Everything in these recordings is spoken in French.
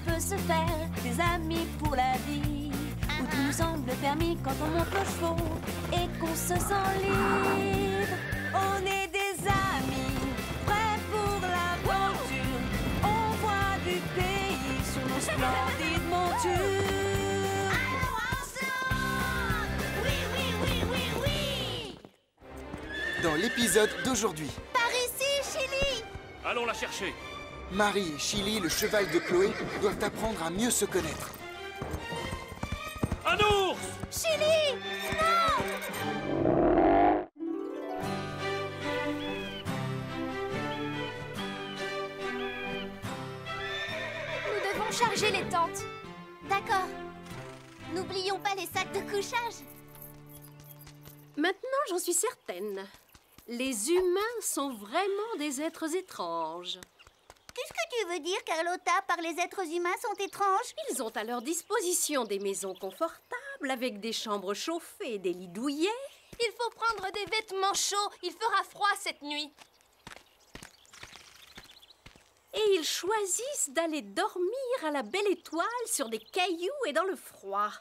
peut se faire des amis pour la vie, où tout nous semble permis quand on monte aux chevaux et qu'on se sent libre. On est des amis, prêts pour l'aventure. On voit du pays sur nos splendides montures. Alors ensemble! Oui, oui, oui, oui, oui! Dans l'épisode d'aujourd'hui, Par ici, Chili! Allons la chercher. Marie et Chili, le cheval de Chloé, doivent apprendre à mieux se connaître. Un ours! Chili! Non! Nous devons charger les tentes. D'accord. N'oublions pas les sacs de couchage. Maintenant, j'en suis certaine. Les humains sont vraiment des êtres étranges. Qu'est-ce que tu veux dire, Carlotta, par les êtres humains sont étranges? Ils ont à leur disposition des maisons confortables avec des chambres chauffées et des lits douillets. Il faut prendre des vêtements chauds, il fera froid cette nuit. Et ils choisissent d'aller dormir à la belle étoile sur des cailloux et dans le froid.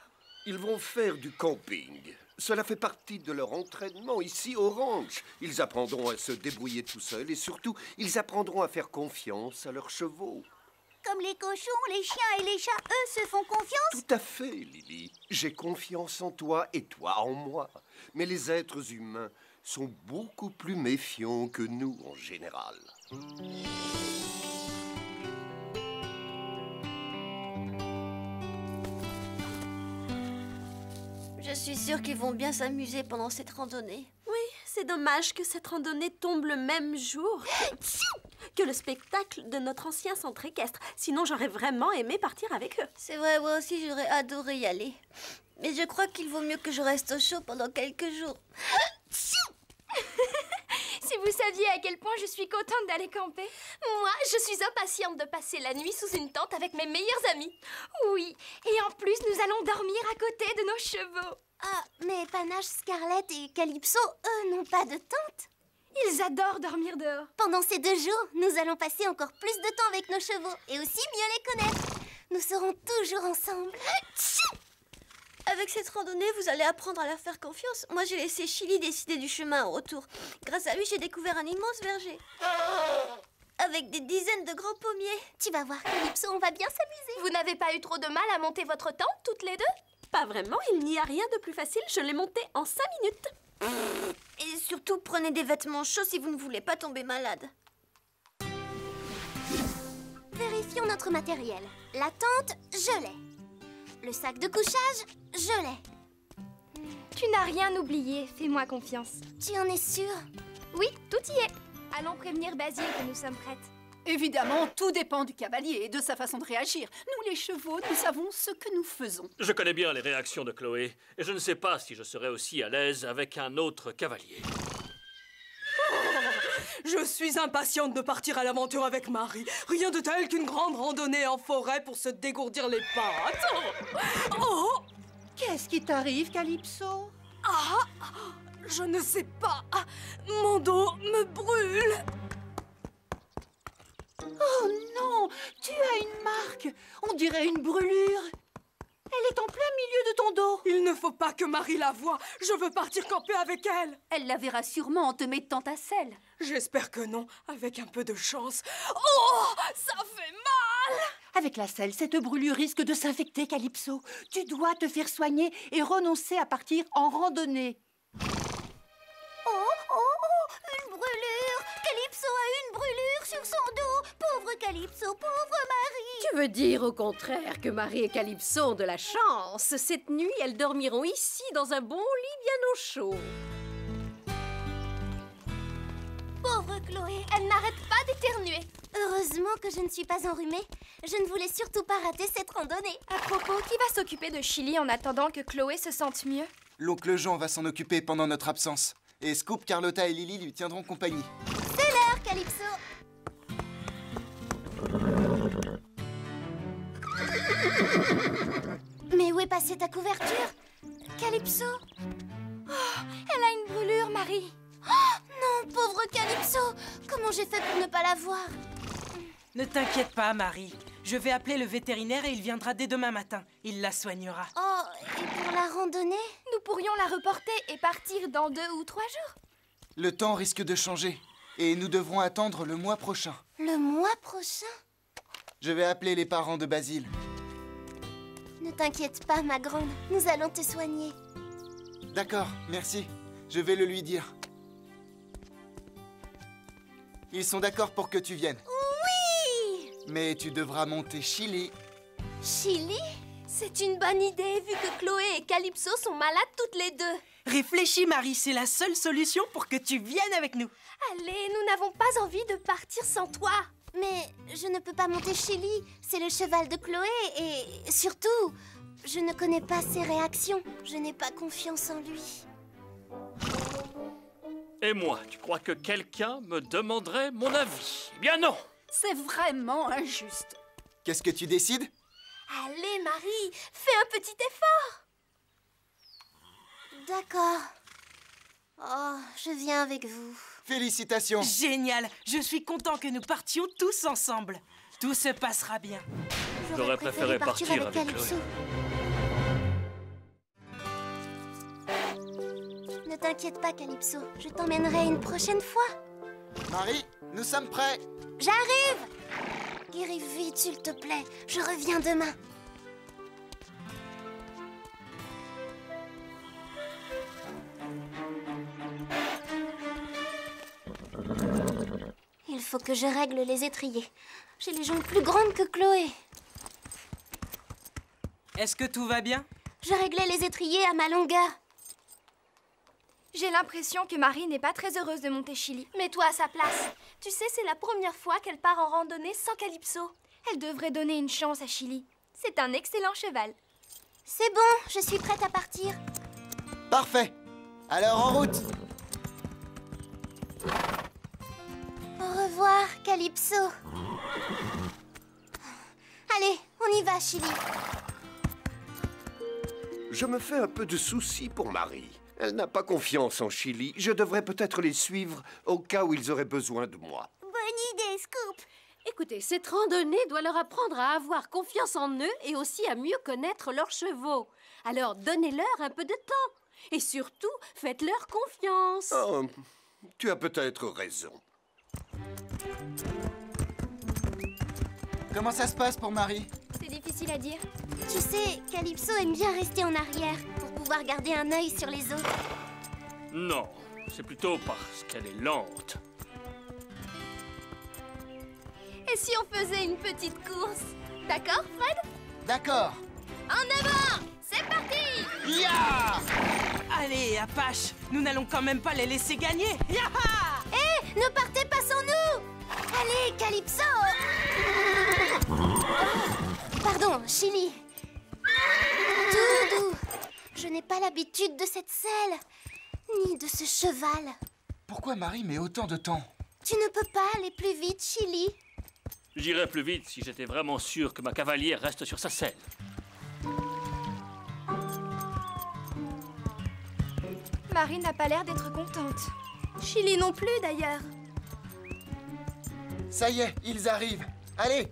Ils vont faire du camping. Cela fait partie de leur entraînement ici au ranch. Ils apprendront à se débrouiller tout seuls et surtout, ils apprendront à faire confiance à leurs chevaux. Comme les cochons, les chiens et les chats, eux, se font confiance? Tout à fait, Lily. J'ai confiance en toi et toi en moi. Mais les êtres humains sont beaucoup plus méfiants que nous en général. Je suis sûre qu'ils vont bien s'amuser pendant cette randonnée. Oui, c'est dommage que cette randonnée tombe le même jour que le spectacle de notre ancien centre équestre. Sinon, j'aurais vraiment aimé partir avec eux. C'est vrai, moi aussi, j'aurais adoré y aller. Mais je crois qu'il vaut mieux que je reste au chaud pendant quelques jours. Si vous saviez à quel point je suis contente d'aller camper. Moi, je suis impatiente de passer la nuit sous une tente avec mes meilleurs amis. Oui, et en plus, nous allons dormir à côté de nos chevaux. Ah, mais Panache, Scarlett et Calypso, eux, n'ont pas de tente. Ils adorent dormir dehors. Pendant ces 2 jours, nous allons passer encore plus de temps avec nos chevaux et aussi mieux les connaître. Nous serons toujours ensemble. Avec cette randonnée, vous allez apprendre à leur faire confiance. Moi, j'ai laissé Chili décider du chemin au retour. Grâce à lui, j'ai découvert un immense verger. Avec des dizaines de grands pommiers. Tu vas voir, Calypso, on va bien s'amuser. Vous n'avez pas eu trop de mal à monter votre tente, toutes les deux? Pas vraiment, il n'y a rien de plus facile. Je l'ai monté en 5 minutes. Et surtout, prenez des vêtements chauds si vous ne voulez pas tomber malade. Vérifions notre matériel. La tente, je l'ai. Le sac de couchage, je l'ai. Tu n'as rien oublié, fais-moi confiance. Tu en es sûre? Oui, tout y est. Allons prévenir Basile que nous sommes prêtes. Évidemment, tout dépend du cavalier et de sa façon de réagir. Nous, les chevaux, nous savons ce que nous faisons. Je connais bien les réactions de Chloé, et je ne sais pas si je serais aussi à l'aise avec un autre cavalier. Je suis impatiente de partir à l'aventure avec Marie. Rien de tel qu'une grande randonnée en forêt pour se dégourdir les pattes. Oh! Qu'est-ce qui t'arrive, Calypso? Ah! Je ne sais pas. Mon dos me brûle. Oh non! Tu as une marque! On dirait une brûlure! Elle est en plein milieu de ton dos! Il ne faut pas que Marie la voie. Je veux partir camper avec elle. Elle la verra sûrement en te mettant à selle. J'espère que non, avec un peu de chance. Oh! Ça fait mal! Avec la selle, cette brûlure risque de s'infecter, Calypso. Tu dois te faire soigner et renoncer à partir en randonnée. Une brûlure! Calypso a une brûlure sur son dos! Pauvre Calypso, pauvre Marie! Tu veux dire au contraire que Marie et Calypso ont de la chance. Cette nuit, elles dormiront ici dans un bon lit bien au chaud. Pauvre Chloé! Elle n'arrête pas d'éternuer. Heureusement que je ne suis pas enrhumée. Je ne voulais surtout pas rater cette randonnée. À propos, qui va s'occuper de Chili en attendant que Chloé se sente mieux? L'oncle Jean va s'en occuper pendant notre absence. Et Scoop, Carlotta et Lily lui tiendront compagnie. C'est l'heure, Calypso! Mais où est passée ta couverture? Calypso? Oh, elle a une brûlure, Marie. Oh, non, pauvre Calypso! Comment j'ai fait pour ne pas la voir? Ne t'inquiète pas, Marie. Je vais appeler le vétérinaire et il viendra dès demain matin. Il la soignera. Oh, et pour la randonnée? Nous pourrions la reporter et partir dans 2 ou 3 jours. Le temps risque de changer et nous devrons attendre le mois prochain. Le mois prochain? Je vais appeler les parents de Basile. Ne t'inquiète pas, ma grande. Nous allons te soigner. D'accord, merci. Je vais le lui dire. Ils sont d'accord pour que tu viennes. Oui! Mais tu devras monter Chili. Chili? C'est une bonne idée, vu que Chloé et Calypso sont malades toutes les deux. Réfléchis, Marie, c'est la seule solution pour que tu viennes avec nous. Allez, nous n'avons pas envie de partir sans toi. Mais je ne peux pas monter Chili. C'est le cheval de Chloé et surtout, je ne connais pas ses réactions. Je n'ai pas confiance en lui. Et moi, tu crois que quelqu'un me demanderait mon avis? Eh bien non! C'est vraiment injuste. Qu'est-ce que tu décides? Allez, Marie, fais un petit effort. D'accord. Oh, je viens avec vous. Félicitations! Génial! Je suis content que nous partions tous ensemble. Tout se passera bien. J'aurais préféré partir avec Calypso. Ne t'inquiète pas, Calypso. Je t'emmènerai une prochaine fois. Marie, nous sommes prêts. J'arrive! Guéris vite, s'il te plaît. Je reviens demain. Il faut que je règle les étriers. J'ai les jambes plus grandes que Chloé. Est-ce que tout va bien? Je réglais les étriers à ma longueur. J'ai l'impression que Marie n'est pas très heureuse de monter Chili. Mets-toi à sa place. Tu sais, c'est la première fois qu'elle part en randonnée sans Calypso. Elle devrait donner une chance à Chili. C'est un excellent cheval. C'est bon, je suis prête à partir. Parfait. Alors en route. Au revoir, Calypso. Allez, on y va, Chili. Je me fais un peu de soucis pour Marie. Elle n'a pas confiance en Chili. Je devrais peut-être les suivre au cas où ils auraient besoin de moi. Bonne idée, Scoop. Écoutez, cette randonnée doit leur apprendre à avoir confiance en eux et aussi à mieux connaître leurs chevaux. Alors donnez-leur un peu de temps. Et surtout, faites-leur confiance. Oh, tu as peut-être raison. Comment ça se passe pour Marie? C'est difficile à dire. Tu sais, Calypso aime bien rester en arrière pour pouvoir garder un œil sur les autres. Non, c'est plutôt parce qu'elle est lente. Et si on faisait une petite course? D'accord, Fred? D'accord. En avant! C'est parti! Ya! Allez, Apache, nous n'allons quand même pas les laisser gagner. Yaha! Hé, ne partez pas sans nous! Allez, Calypso! Pardon, Chili. Doudou, je n'ai pas l'habitude de cette selle, ni de ce cheval. Pourquoi Marie met autant de temps? Tu ne peux pas aller plus vite, Chili. J'irais plus vite si j'étais vraiment sûr que ma cavalière reste sur sa selle. Marie n'a pas l'air d'être contente. Chili non plus, d'ailleurs. Ça y est, ils arrivent. Allez!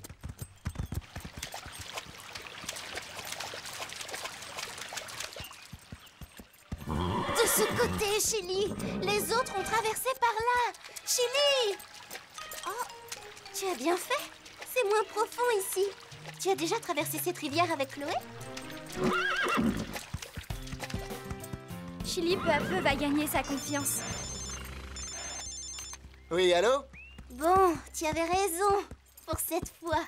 De ce côté, Chili. Les autres ont traversé par là. Chili! Oh, tu as bien fait. C'est moins profond ici. Tu as déjà traversé cette rivière avec Chloé? Chili, peu à peu, va gagner sa confiance. Oui, allô? Bon, tu avais raison. Pour cette fois.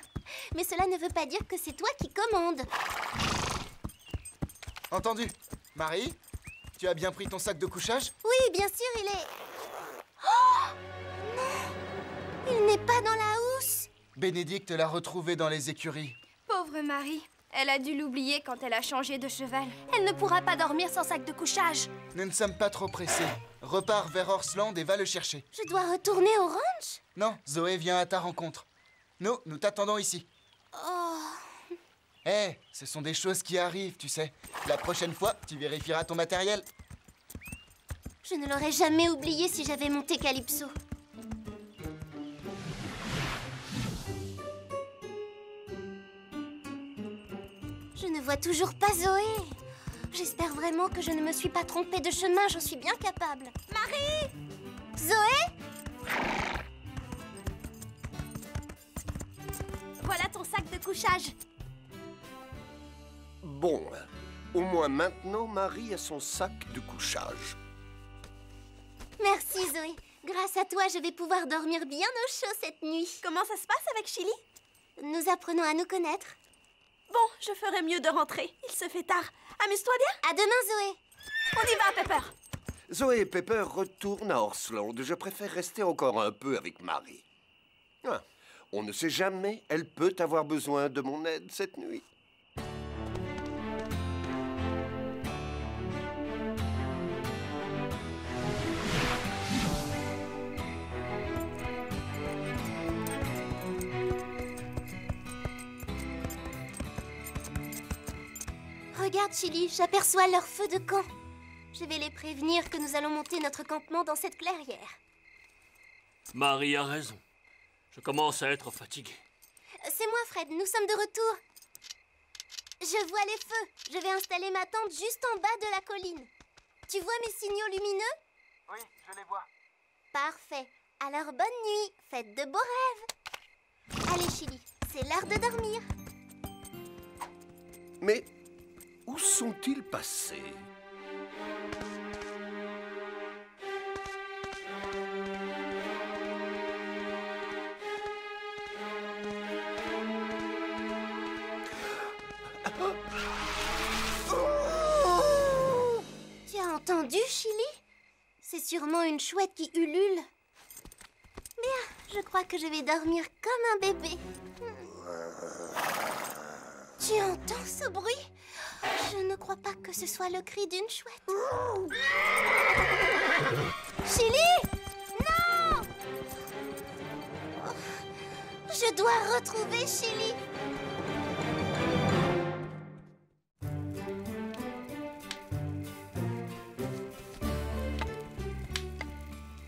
Mais cela ne veut pas dire que c'est toi qui commandes. Entendu. Marie, tu as bien pris ton sac de couchage? Oui, bien sûr, il est... Oh! Non! Il n'est pas dans la housse. Bénédicte l'a retrouvé dans les écuries. Pauvre Marie. Elle a dû l'oublier quand elle a changé de cheval. Elle ne pourra pas dormir sans sac de couchage. Nous ne sommes pas trop pressés. Repars vers Horseland et va le chercher. Je dois retourner au ranch? Non, Zoé vient à ta rencontre. Nous t'attendons ici. Oh... Hé, ce sont des choses qui arrivent, tu sais. La prochaine fois, tu vérifieras ton matériel. Je ne l'aurais jamais oublié si j'avais monté Calypso. ne vois toujours pas Zoé. J'espère vraiment que je ne me suis pas trompée de chemin, j'en suis bien capable. Marie! Zoé? Voilà ton sac de couchage. Bon, au moins maintenant, Marie a son sac de couchage. Merci Zoé. Grâce à toi, je vais pouvoir dormir bien au chaud cette nuit. Comment ça se passe avec Chili? Nous apprenons à nous connaître. Bon, je ferais mieux de rentrer. Il se fait tard. Amuse-toi bien. À demain, Zoé. On y va, Pepper. Zoé et Pepper retournent à Horsland. Je préfère rester encore un peu avec Marie. Ah, on ne sait jamais, elle peut avoir besoin de mon aide cette nuit. Regarde, Chili, j'aperçois leur feu de camp. Je vais les prévenir que nous allons monter notre campement dans cette clairière. Marie a raison. Je commence à être fatigué. C'est moi, Fred, nous sommes de retour. Je vois les feux. Je vais installer ma tente juste en bas de la colline. Tu vois mes signaux lumineux? Oui, je les vois. Parfait. Alors bonne nuit, faites de beaux rêves. Allez, Chili, c'est l'heure de dormir. Mais où sont-ils passés? Tu as entendu, Chili? C'est sûrement une chouette qui ulule. Bien, je crois que je vais dormir comme un bébé. Tu entends ce bruit? Je ne crois pas que ce soit le cri d'une chouette. Chili! Non! Je dois retrouver Chili.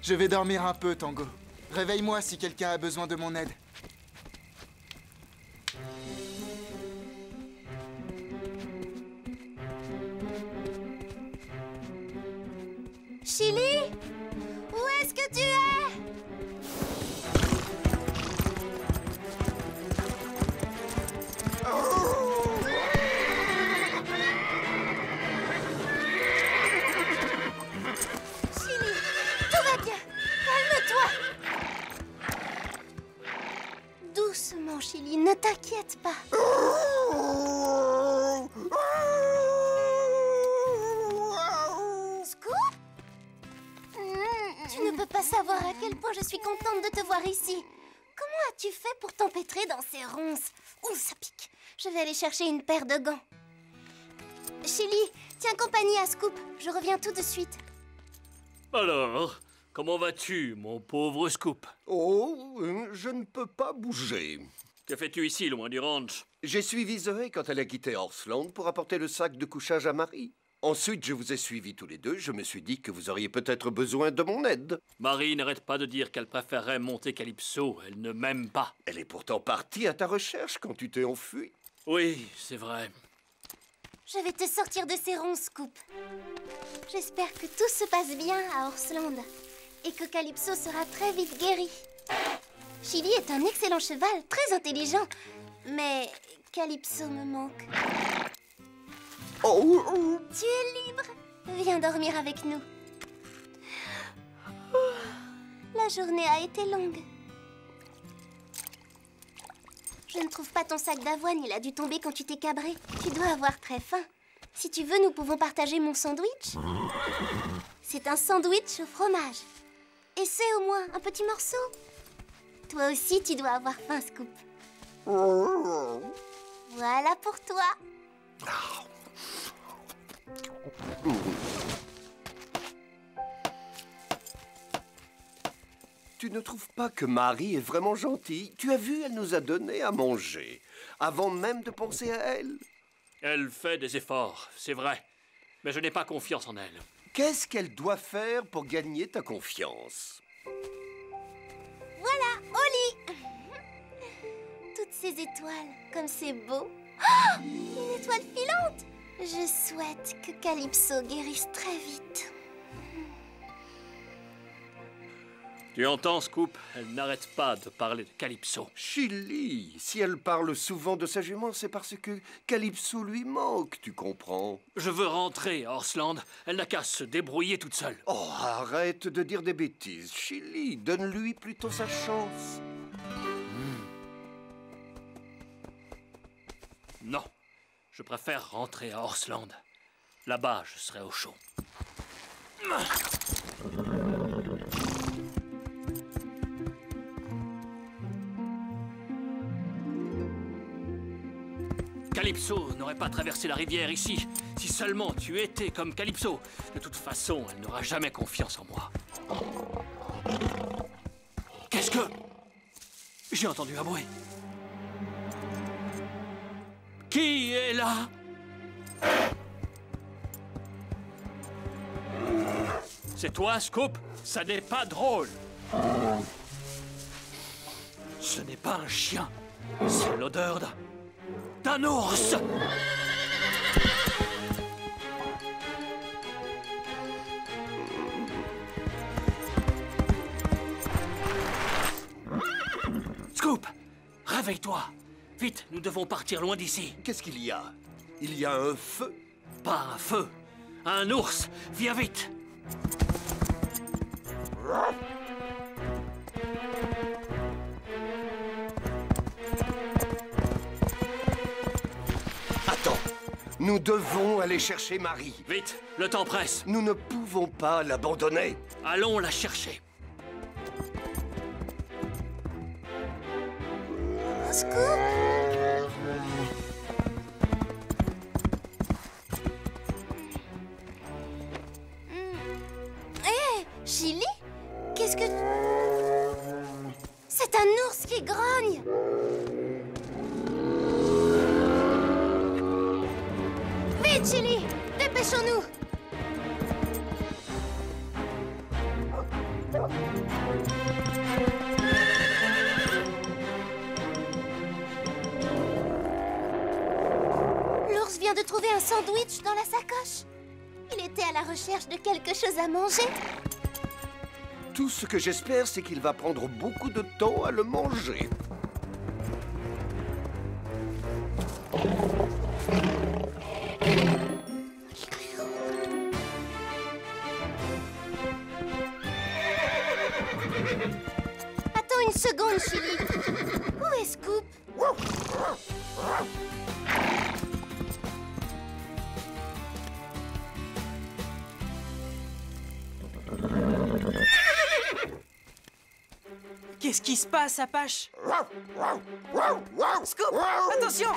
Je vais dormir un peu, Tango. Réveille-moi si quelqu'un a besoin de mon aide. Chili? Où est-ce que tu es? Chili, tout va bien. Calme-toi. Doucement, Chili, ne t'inquiète pas. Tu ne peux pas savoir à quel point je suis contente de te voir ici. Comment as-tu fait pour t'empêtrer dans ces ronces? Ouh, ça pique. Je vais aller chercher une paire de gants. Chili, tiens compagnie à Scoop. Je reviens tout de suite. Alors, comment vas-tu, mon pauvre Scoop? Oh, je ne peux pas bouger. Que fais-tu ici, loin du ranch? J'ai suivi Zoé quand elle a quitté Horsland pour apporter le sac de couchage à Marie. Ensuite, je vous ai suivis tous les deux. Je me suis dit que vous auriez peut-être besoin de mon aide. Marie n'arrête pas de dire qu'elle préférerait monter Calypso. Elle ne m'aime pas. Elle est pourtant partie à ta recherche quand tu t'es enfui. Oui, c'est vrai. Je vais te sortir de ces ronces, Scoop. J'espère que tout se passe bien à Horsland et que Calypso sera très vite guéri. Chili est un excellent cheval, très intelligent, mais Calypso me manque. Oh. Tu es libre. Viens dormir avec nous. La journée a été longue. Je ne trouve pas ton sac d'avoine, il a dû tomber quand tu t'es cabré. Tu dois avoir très faim. Si tu veux, nous pouvons partager mon sandwich. C'est un sandwich au fromage. Essaie au moins un petit morceau. Toi aussi, tu dois avoir faim, Scoop. Voilà pour toi. Tu ne trouves pas que Marie est vraiment gentille? Tu as vu, elle nous a donné à manger, avant même de penser à elle. Elle fait des efforts, c'est vrai. Mais je n'ai pas confiance en elle. Qu'est-ce qu'elle doit faire pour gagner ta confiance? Voilà, au lit. Toutes ces étoiles, comme c'est beau. Oh, une étoile filante! Je souhaite que Calypso guérisse très vite. Tu entends, Scoop? Elle n'arrête pas de parler de Calypso. Chili, si elle parle souvent de sa jument, c'est parce que Calypso lui manque, tu comprends? Je veux rentrer à Horseland. Elle n'a qu'à se débrouiller toute seule. Oh, arrête de dire des bêtises. Chili, donne-lui plutôt sa chance. Non, je préfère rentrer à Horseland. Là-bas, je serai au chaud. Calypso n'aurait pas traversé la rivière ici, si seulement tu étais comme Calypso. De toute façon, elle n'aura jamais confiance en moi. Qu'est-ce que... J'ai entendu un bruit. Qui est là? C'est toi, Scoop? Ça n'est pas drôle. Ce n'est pas un chien. C'est l'odeur d'un ours. Scoop, réveille-toi. Vite, nous devons partir loin d'ici. Qu'est-ce qu'il y a? Il y a un feu? Pas un feu, un ours. Viens vite. Attends, nous devons aller chercher Marie. Vite, le temps presse. Nous ne pouvons pas l'abandonner. Allons la chercher. Scoop! Hé, Chili? Qu'est-ce que... C'est un ours qui grogne! Vite, Chili! Dépêchons-nous! L'ours vient de trouver un sandwich dans la sacoche. Il était à la recherche de quelque chose à manger. Tout ce que j'espère, c'est qu'il va prendre beaucoup de temps à le manger. Attends une seconde, Chili. Où est Scoop? Qu'est-ce qui se passe, Apache? Scoop, attention!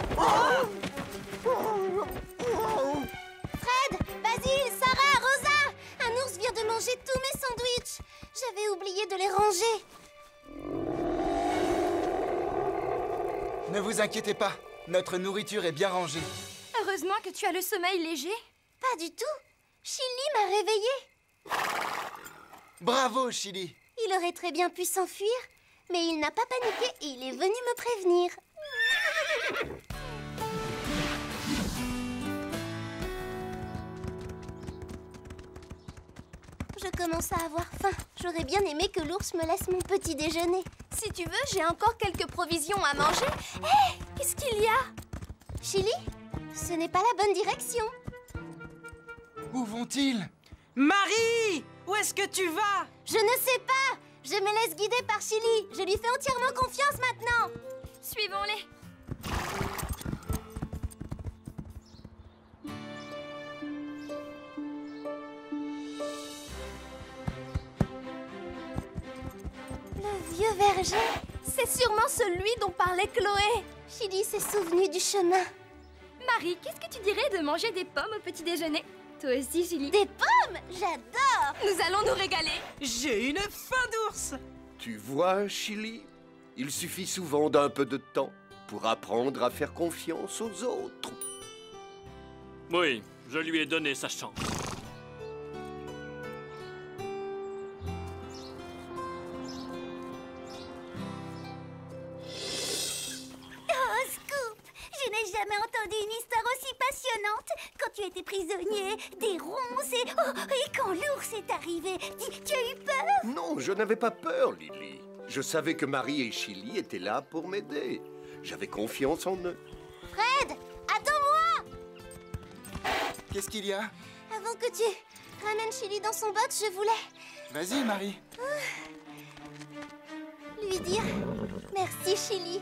Fred, Basile, Sarah, Rosa! Un ours vient de manger tous mes sandwichs. J'avais oublié de les ranger. Ne vous inquiétez pas, notre nourriture est bien rangée. Heureusement que tu as le sommeil léger. Pas du tout. Chili m'a réveillée. Bravo, Chili. Il aurait très bien pu s'enfuir, mais il n'a pas paniqué et il est venu me prévenir. Je commence à avoir faim. J'aurais bien aimé que l'ours me laisse mon petit déjeuner. Si tu veux, j'ai encore quelques provisions à manger. Hé, qu'est-ce qu'il y a? Chili, ce n'est pas la bonne direction. Où vont-ils? Marie! Où est-ce que tu vas? Je ne sais pas. Je me laisse guider par Chili. Je lui fais entièrement confiance maintenant. Suivons-les. Le vieux verger. C'est sûrement celui dont parlait Chloé. Chili s'est souvenu du chemin. Marie, qu'est-ce que tu dirais de manger des pommes au petit déjeuner? Toi aussi, Julie. Des pommes? J'adore! Nous allons nous régaler. J'ai une faim d'ours! Tu vois, Chili, il suffit souvent d'un peu de temps pour apprendre à faire confiance aux autres. Oui, je lui ai donné sa chance. Oh, Scoop! Je n'ai jamais jamais entendu une histoire aussi passionnante. Quand tu étais prisonnier, des ronces et... Oh, et quand l'ours est arrivé, tu as eu peur? Non, je n'avais pas peur, Lily. Je savais que Marie et Chili étaient là pour m'aider. J'avais confiance en eux. Fred, attends-moi! Qu'est-ce qu'il y a? Avant que tu ramènes Chili dans son box, je voulais... Vas-y, Marie. lui dire merci, Chili.